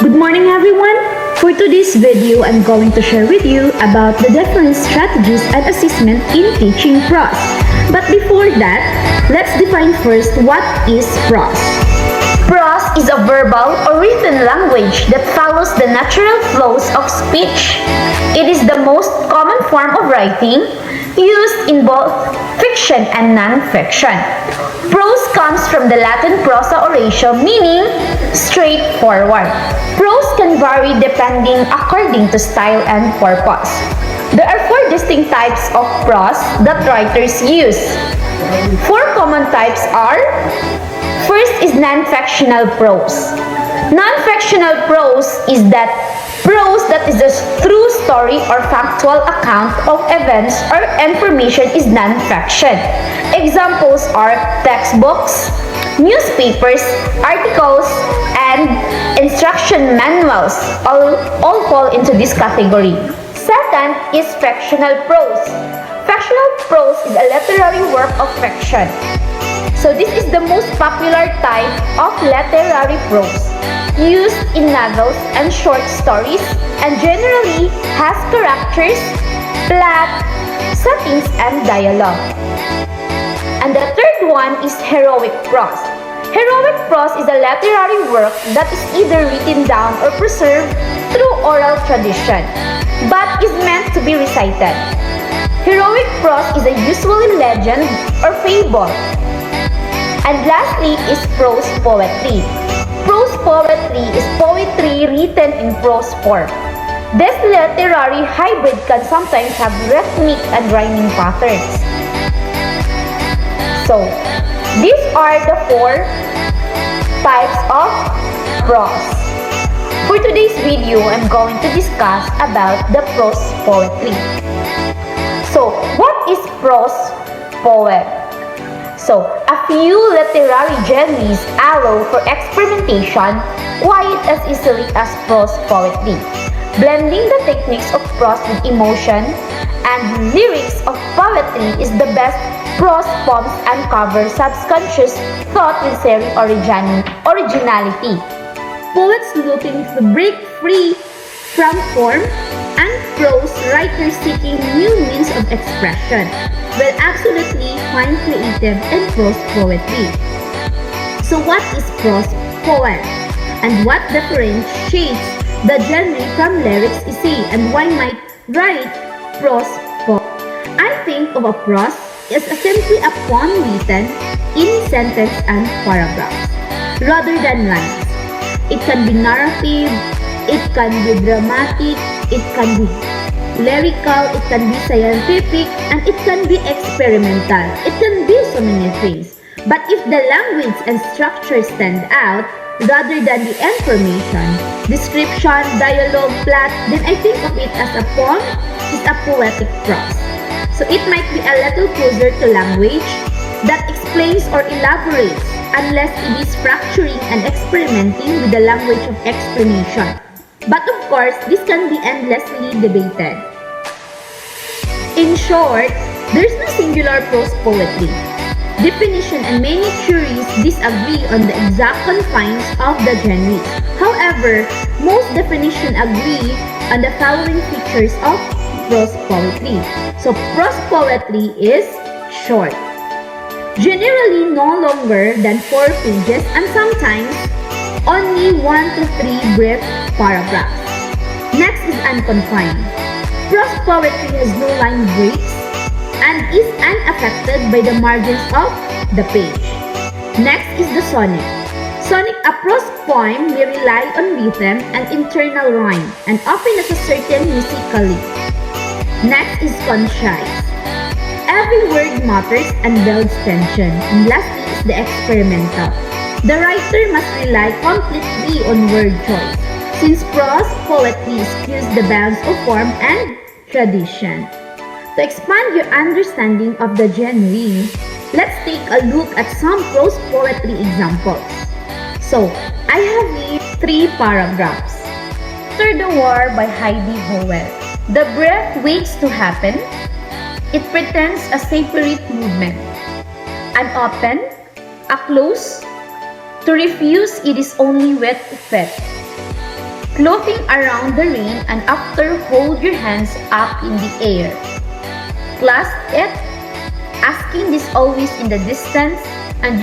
Good morning everyone! For today's video, I'm going to share with you about the different strategies and assessment in teaching prose. But before that, let's define first what is prose. Prose is a verbal or written language that follows the natural flows of speech. It is the most common form of writing used in both fiction and non-fiction. Prose comes from the Latin prosa oratio, meaning straightforward. Prose can vary depending according to style and purpose. There are four distinct types of prose that writers use. Four common types are: first is non-fictional prose. Non-fictional prose is that prose that is a true story or factual account of events or information is non-fiction. Examples are textbooks, newspapers, articles, and instruction manuals all fall into this category. Second is fictional prose. Fictional prose is a literary work of fiction. So this is the most popular type of literary prose, used in novels and short stories, and generally has characters, plot, settings, and dialogue. And the third one is heroic prose. Heroic prose is a literary work that is either written down or preserved through oral tradition, but is meant to be recited. Heroic prose is usually legend or fable. And lastly is prose poetry. Prose poetry is poetry written in prose form. This literary hybrid can sometimes have rhythmic and rhyming patterns. So, these are the four types of prose. For today's video, I'm going to discuss about the prose poetry. So, what is prose poem? So, a few literary genres allow for experimentation quite as easily as prose poetry. Blending the techniques of prose with emotion and lyrics of poetry is the best. Prose poems uncover subconscious thought with sharing originality. Poets looking to break free from form, and prose writers seeking new means of expression will absolutely find creative in prose poetry. So what is prose poem? And what differentiates the genre from lyrics essay, and why might write prose poem? I think of a prose as simply a poem written in sentence and paragraphs, rather than lines. It can be narrative, it can be dramatic, it can be lyrical, it can be scientific, and it can be experimental. It can be so many things. But if the language and structure stand out, rather than the information, description, dialogue, plot, then I think of it as a poem is a poetic prose. So it might be a little closer to language that explains or elaborates, unless it is fracturing and experimenting with the language of explanation. But of course, this can be endlessly debated. In short, there's no singular prose poetry. Definition and many theories disagree on the exact confines of the genres. However, most definitions agree on the following features of prose poetry. So, prose poetry is short, generally no longer than 4 pages, and sometimes only 1 to 3 brief paragraphs. Next is unconfined. Prose poetry has no line breaks and is unaffected by the margins of the page. Next is the sonnet. Sonnet, a prose poem, may rely on rhythm and internal rhyme, and often has a certain musicality. Next is concise. Every word matters and builds tension. And lastly is the experimental. The writer must rely completely on word choice, since prose poetry skews the bounds of form and tradition. To expand your understanding of the genre, let's take a look at some prose poetry examples. So, I have here 3 paragraphs. After the War by Heidi Howell. The breath waits to happen. It pretends a separate movement. An open, a close, To refuse, it is only wet to fet. clothing around the ring, and after hold your hands up in the air. Clasp it, asking this always in the distance, and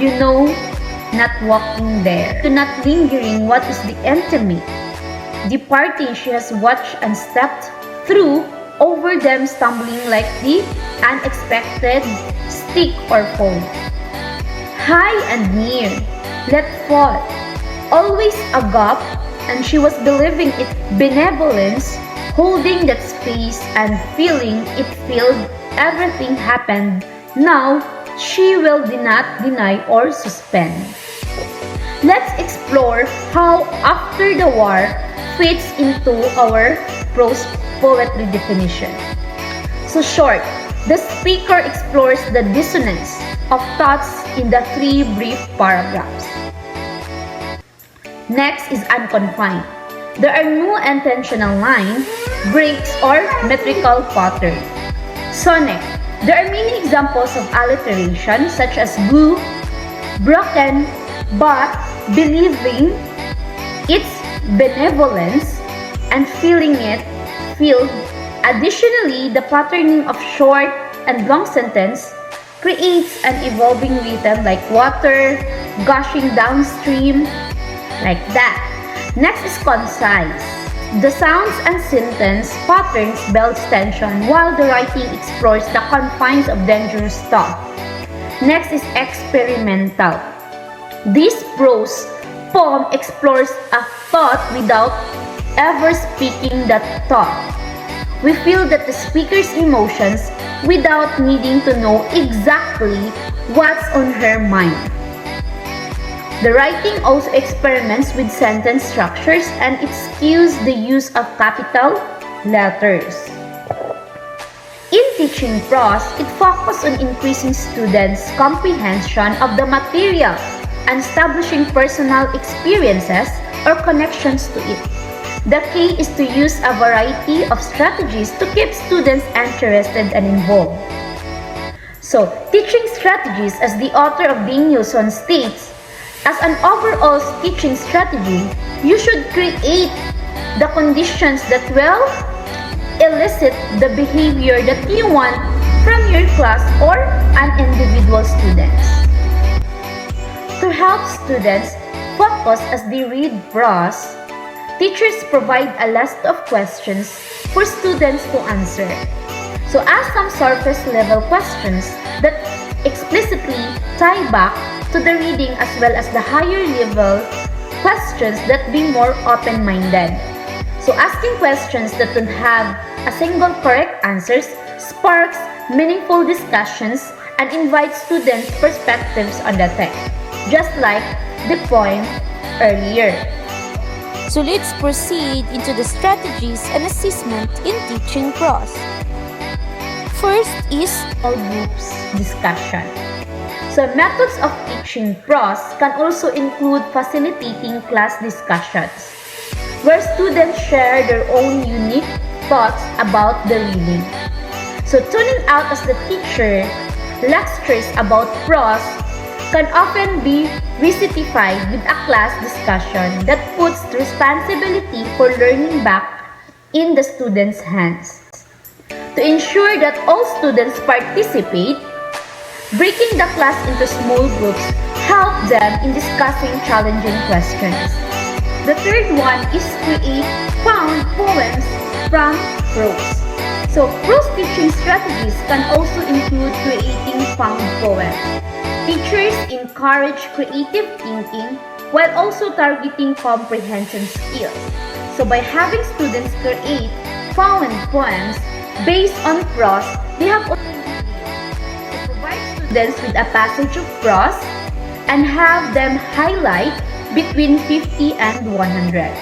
not walking there. To not lingering what is the intimate. Departing she has watched and stepped through over them, stumbling like the unexpected stick or fall. High and near, let fall, always agap, and she was believing it benevolence, holding that space and feeling it filled everything happened. Now she will not deny or suspend. Let's explore how after the war fits into our prose poetry definition. So short, the speaker explores the dissonance of thoughts in the 3 brief paragraphs. Next is unconfined. There are no intentional line, breaks, or metrical pattern. Sonnet. There are many examples of alliteration such as boo, broken, but believing its benevolence and feeling it filled. Additionally, the patterning of short and long sentence creates an evolving rhythm like water gushing downstream, like that. Next is concise. The sounds and sentence patterns builds tension while the writing explores the confines of dangerous thought. Next is experimental. This prose poem explores a thought without ever speaking that thought. We feel that the speaker's emotions without needing to know exactly what's on her mind. The writing also experiments with sentence structures and it skews the use of capital letters. In teaching prose, it focuses on increasing students' comprehension of the material and establishing personal experiences or connections to it. The key is to use a variety of strategies to keep students interested and involved. So, teaching strategies, as the author of Being Newson states, as an overall teaching strategy, you should create the conditions that will elicit the behavior that you want from your class or an individual students. To help students focus as they read prose, teachers provide a list of questions for students to answer. So ask some surface level questions that explicitly tie back to the reading as well as the higher level questions that be more open-minded. So asking questions that don't have a single correct answers sparks meaningful discussions and invites students' perspectives on the text, just like the poem earlier. So let's proceed into the strategies and assessment in teaching prose. First is all groups discussion. So methods of teaching prose can also include facilitating class discussions, where students share their own unique thoughts about the reading. So tuning out as the teacher, lectures about prose can often be rectified with a class discussion that puts the responsibility for learning back in the students' hands. To ensure that all students participate, breaking the class into small groups help them in discussing challenging questions. The third one is create found poems from prose. So prose teaching strategies can also include creating found poems. Teachers encourage creative thinking while also targeting comprehension skills. So by having students create found poems based on prose, they have students with a passage of prose and have them highlight between 50 and 100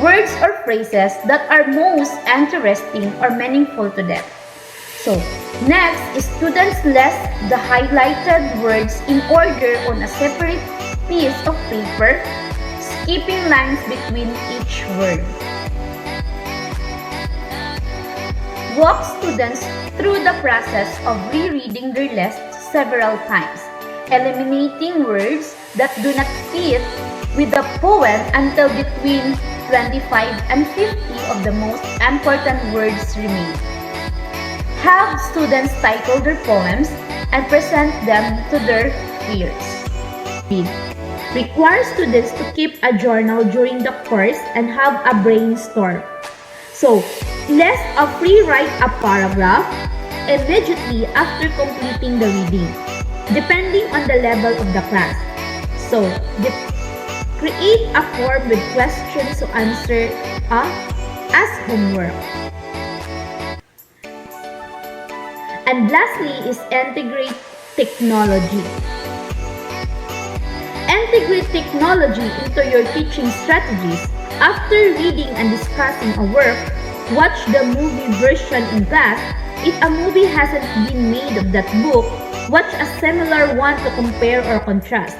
words or phrases that are most interesting or meaningful to them. So, next is students list the highlighted words in order on a separate piece of paper, skipping lines between each word. Walk students through the process of rereading their list several times, eliminating words that do not fit with the poem until between 25 and 50 of the most important words remain. Have students title their poems and present them to their peers. Require students to keep a journal during the course and have a brainstorm. So, let's free write a paragraph immediately after completing the reading, depending on the level of the class. So, create a form with questions to answer as homework. And lastly is integrate technology. Integrate technology into your teaching strategies. After reading and discussing a work, watch the movie version in class. If a movie hasn't been made of that book, watch a similar one to compare or contrast.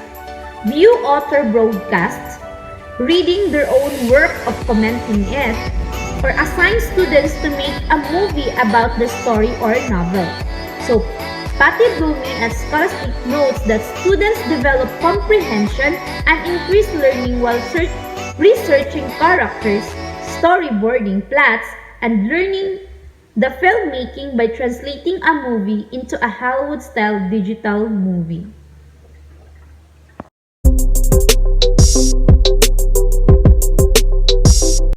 View author broadcasts, reading their own work of commenting it, or assign students to make a movie about the story or novel. So, Patty Blooming at Scholastic notes that students develop comprehension and increase learning while researching characters, storyboarding plots, and learning the filmmaking by translating a movie into a Hollywood-style digital movie.